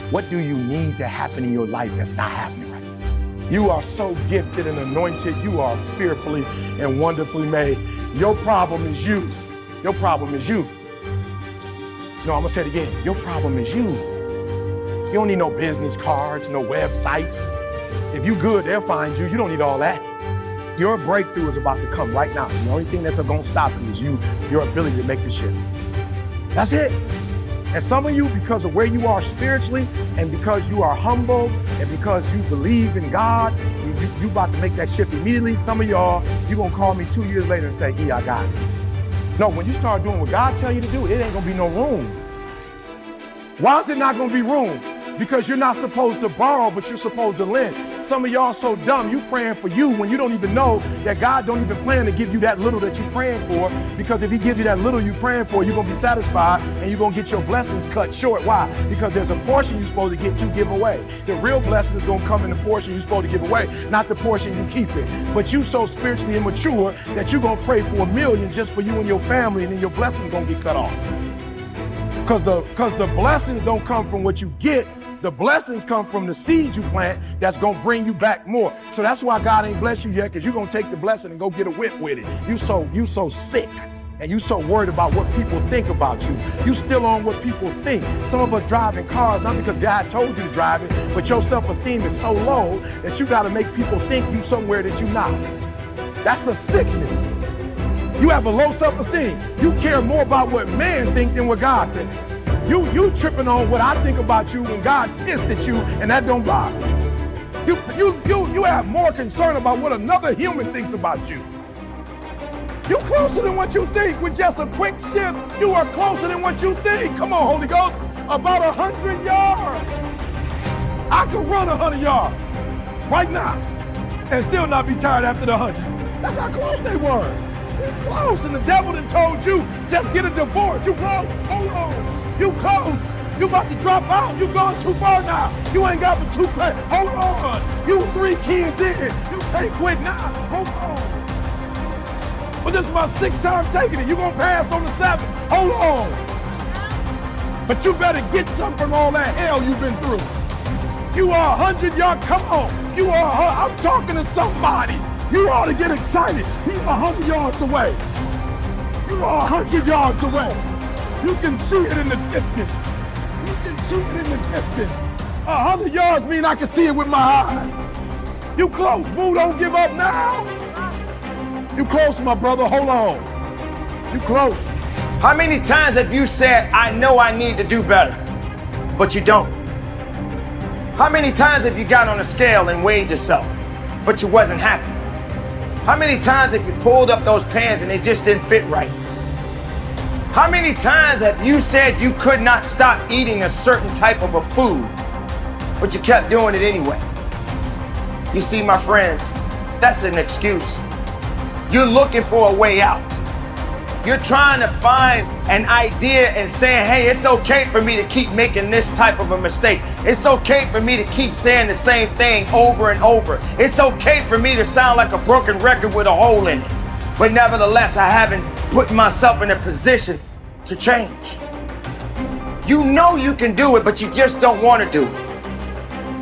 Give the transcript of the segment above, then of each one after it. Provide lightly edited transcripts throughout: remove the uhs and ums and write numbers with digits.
What do you need to happen in your life that's not happening right now? You are so gifted and anointed. You are fearfully and wonderfully made. Your problem is you. Your problem is you. No, I'm gonna say it again. Your problem is you. You don't need no business cards, no websites. If you good, they'll find you. You don't need all that. Your breakthrough is about to come right now. The only thing that's gonna stop it is you, your ability to make the shift. That's it. And some of you, because of where you are spiritually, and because you are humble, and because you believe in God, you about to make that shift immediately. Some of y'all, you're gonna call me 2 years later and say, I got it. No, when you start doing what God tell you to do, it ain't gonna be no room. Why is it not gonna be room? Because you're not supposed to borrow, but you're supposed to lend. Some of y'all so dumb, you praying for you when you don't even know that God don't even plan to give you that little that you're praying for. Because if he gives you that little you're praying for, you're gonna be satisfied and you're gonna get your blessings cut short. Why? Because there's a portion you're supposed to get to give away. The real blessing is gonna come in the portion you're supposed to give away, not the portion you keep it. But you so spiritually immature that you're gonna pray for $1 million just for you and your family, and then your blessings gonna get cut off. Because the blessings don't come from what you get. The blessings come from the seed you plant that's gonna bring you back more. So that's why God ain't blessed you yet, because you're gonna take the blessing and go get a whip with it. You so sick, and you so worried about what people think about you. You still on what people think. Some of us driving cars, not because God told you to drive it, but your self-esteem is so low that you gotta make people think you somewhere that you're not. That's a sickness. You have a low self-esteem. You care more about what man think than what God think. You tripping on what I think about you when God pissed at you, and that don't bother you. You have more concern about what another human thinks about you. You closer than what you think. With just a quick shift, you are closer than what you think. Come on, Holy Ghost. About 100 yards. I could run 100 yards right now and still not be tired after the 100. That's how close they were. You're close, and the devil done told you, just get a divorce. You close, hold on. You close. You about to drop out. You going too far now. You ain't got but 2 credits. Hold on. You 3 kids in. You can't quit now. Hold on. But this is my 6th time taking it. You gonna pass on the 7th. Hold on. But you better get something from all that hell you've been through. You are 100 yards. Come on. You are. I'm talking to somebody. You ought to get excited. He's 100 yards away. You are 100 yards away. You can see it in the distance. You can see it in the distance. 100 yards mean I can see it with my eyes. You close, boo. Don't give up now. You close, my brother. Hold on. You close. How many times have you said, I know I need to do better, but you don't? How many times have you got on a scale and weighed yourself, but you wasn't happy? How many times have you pulled up those pants and they just didn't fit right? How many times have you said you could not stop eating a certain type of a food, but you kept doing it anyway? You see, my friends, that's an excuse. You're looking for a way out. You're trying to find an idea and saying, hey, it's okay for me to keep making this type of a mistake. It's okay for me to keep saying the same thing over and over. It's okay for me to sound like a broken record with a hole in it. But nevertheless, I haven't put myself in a position to change. You know you can do it, but you just don't want to do it.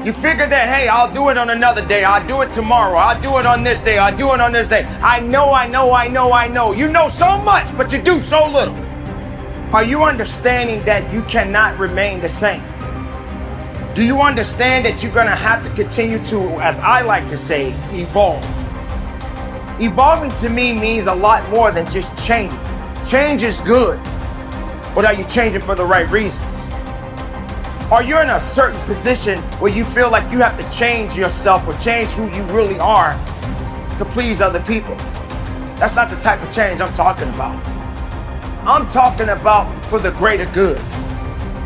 You figure that, hey, I'll do it on another day. I'll do it tomorrow. I'll do it on this day. I'll do it on this day. I know. You know so much, but you do so little. Are you understanding that you cannot remain the same? Do you understand that you're going to have to continue to, as I like to say, evolve? Evolving to me means a lot more than just changing. Change is good, but are you changing for the right reasons? Are you in a certain position where you feel like you have to change yourself or change who you really are to please other people? That's not the type of change I'm talking about. I'm talking about for the greater good.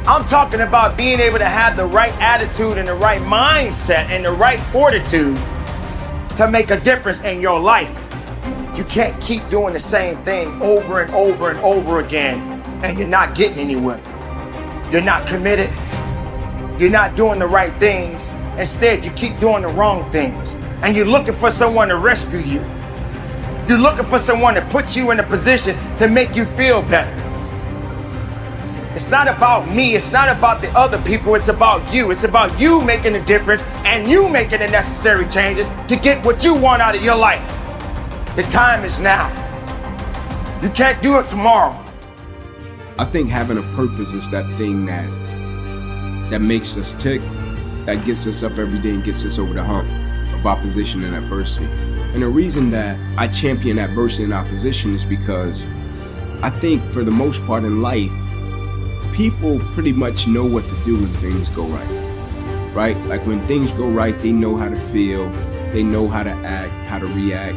I'm talking about being able to have the right attitude and the right mindset and the right fortitude to make a difference in your life. You can't keep doing the same thing over and over and over again and you're not getting anywhere. You're not committed. You're not doing the right things. Instead, you keep doing the wrong things. And you're looking for someone to rescue you. You're looking for someone to put you in a position to make you feel better. It's not about me. It's not about the other people. It's about you. It's about you making a difference and you making the necessary changes to get what you want out of your life. The time is now. You can't do it tomorrow. I think having a purpose is that thing that makes us tick, that gets us up every day and gets us over the hump of opposition and adversity. And the reason that I champion adversity and opposition is because I think for the most part in life, people pretty much know what to do when things go right, right? Like when things go right, they know how to feel, they know how to act, how to react.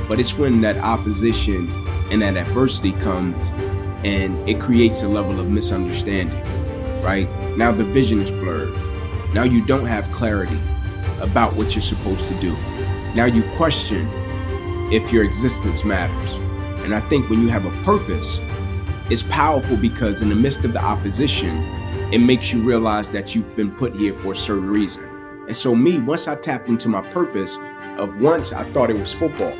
But it's when that opposition and that adversity comes and it creates a level of misunderstanding, right? Now the vision is blurred. Now you don't have clarity about what you're supposed to do. Now you question if your existence matters. And I think when you have a purpose, it's powerful because in the midst of the opposition, it makes you realize that you've been put here for a certain reason. And so me, once I tapped into my purpose of once I thought it was football,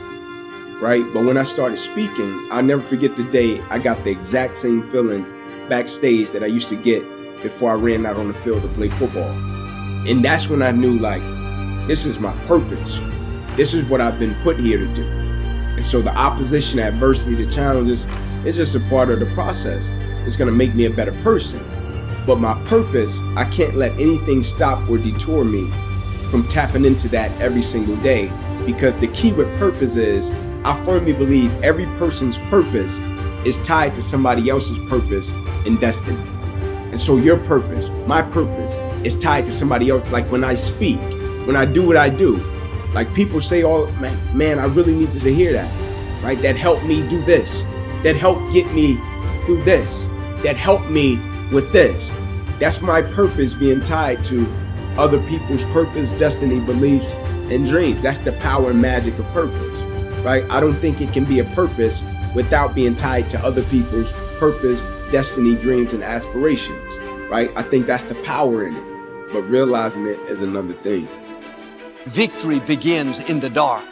right? But when I started speaking, I'll never forget the day I got the exact same feeling backstage that I used to get before I ran out on the field to play football. And that's when I knew, like, this is my purpose. This is what I've been put here to do. And so the opposition, adversity, the challenges, it's just a part of the process. It's gonna make me a better person. But my purpose, I can't let anything stop or detour me from tapping into that every single day. Because the key with purpose is, I firmly believe every person's purpose is tied to somebody else's purpose and destiny. And so your purpose, my purpose, is tied to somebody else. Like when I speak, when I do what I do, like people say, "Oh man, I really needed to hear that," right? That helped me do this. That helped get me through this. That helped me with this. That's my purpose being tied to other people's purpose, destiny, beliefs, and dreams. That's the power and magic of purpose, right? I don't think it can be a purpose without being tied to other people's purpose, destiny, dreams, and aspirations, right? I think that's the power in it, but realizing it is another thing. Victory begins in the dark.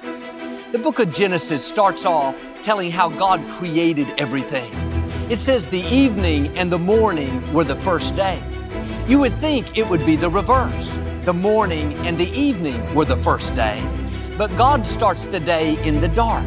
The book of Genesis starts off telling how God created everything. It says the evening and the morning were the first day. You would think it would be the reverse. The morning and the evening were the first day, but God starts the day in the dark.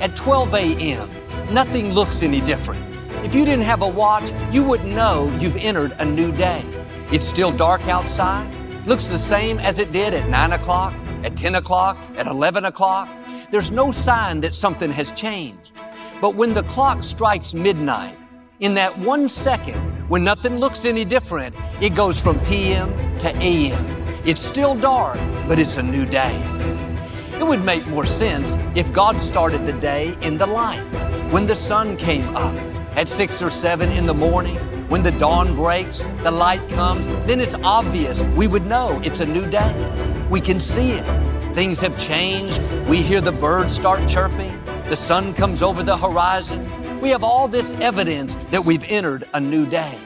At 12 a.m., nothing looks any different. If you didn't have a watch, you wouldn't know you've entered a new day. It's still dark outside, looks the same as it did at 9 o'clock, at 10 o'clock, at 11 o'clock. There's no sign that something has changed. But when the clock strikes midnight, in that 1 second, when nothing looks any different, it goes from PM to AM. It's still dark, but it's a new day. It would make more sense if God started the day in the light, when the sun came up, at 6 or 7 in the morning, when the dawn breaks, the light comes, then it's obvious. We would know it's a new day. We can see it. Things have changed. We hear the birds start chirping. The sun comes over the horizon. We have all this evidence that we've entered a new day.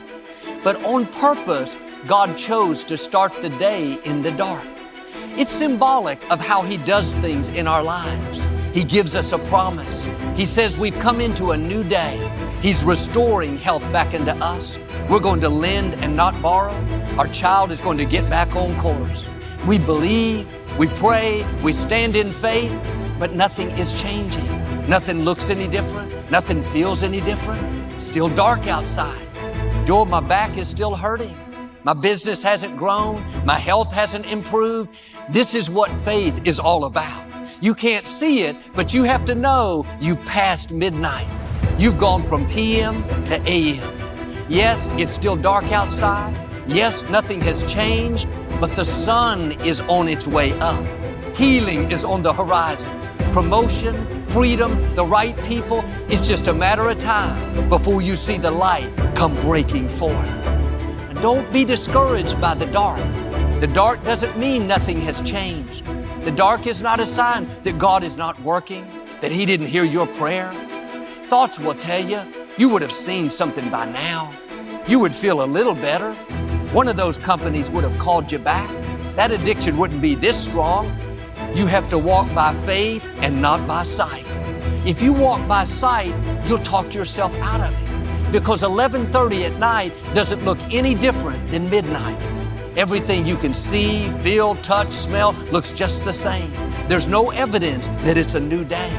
But on purpose, God chose to start the day in the dark. It's symbolic of how He does things in our lives. He gives us a promise. He says we've come into a new day. He's restoring health back into us. We're going to lend and not borrow. Our child is going to get back on course. We believe, we pray, we stand in faith, but nothing is changing. Nothing looks any different. Nothing feels any different. Still dark outside. Joel, my back is still hurting. My business hasn't grown. My health hasn't improved. This is what faith is all about. You can't see it, but you have to know you passed midnight. You've gone from PM to AM. Yes, it's still dark outside. Yes, nothing has changed, but the sun is on its way up. Healing is on the horizon. Promotion, freedom, the right people, it's just a matter of time before you see the light come breaking forth. And don't be discouraged by the dark. The dark doesn't mean nothing has changed. The dark is not a sign that God is not working, that He didn't hear your prayer. Thoughts will tell you, you would have seen something by now. You would feel a little better. One of those companies would have called you back. That addiction wouldn't be this strong. You have to walk by faith and not by sight. If you walk by sight, you'll talk yourself out of it. because 11:30 at night doesn't look any different than midnight. Everything you can see, feel, touch, smell looks just the same. There's no evidence that it's a new day.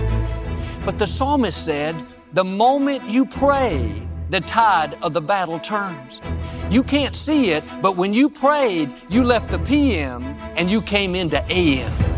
But the psalmist said, the moment you pray, the tide of the battle turns. You can't see it, but when you prayed, you left the PM and you came into AM.